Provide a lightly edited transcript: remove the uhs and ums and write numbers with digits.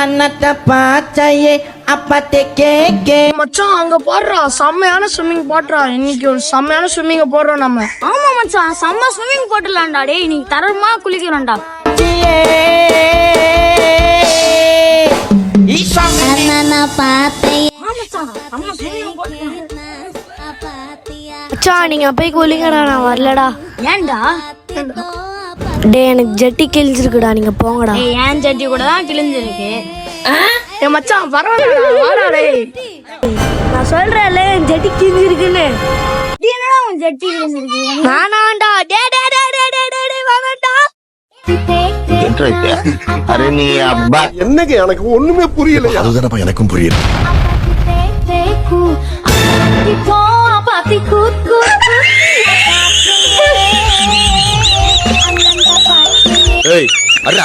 அன்னட்ட பாச்சையே அப்பத்தே கேக்கே. மச்சான் அங்க போடுறா செம்மையான ஸ்விம்மிங் போடுறா. இன்னைக்கு ஒரு செம்மையான ஸ்விம்மிங்க போடுறோம் நம்ம. ஆமா மச்சான் செம்ம ஸ்விம்மிங் போட்டுலாம்டா. டேய் இன்னைக்கு தரமா குளிக்கிறோம்டா. மச்சான் நீங்க போய் குளிங்கடா, நான் வரலடா. ஏன்டா? டே எனக்கு ஜெட்டி கிழிஞ்சிருக்குடா, நீங்க போங்கடா. ஏய் ஏன் ஜட்டி கூட தான் கிழிஞ்சிருக்கு. ஏ மச்சான் பரவாயில்லடா, வாடா டேய். நான் சொல்றேன்ல ஜெட்டி கிழிஞ்சிருக்குன்னு. இது என்னடா உன் ஜட்டி கிழிஞ்சிருக்கு? வேணாண்டா. டே டே டே டே டே டே டே வேணாண்டா. அரே நீ அப்பா என்னங்க எனக்கு ஒண்ணுமே புரியல. அதுதானப்பா எனக்கும் புரியல. ஏய் அர்ரா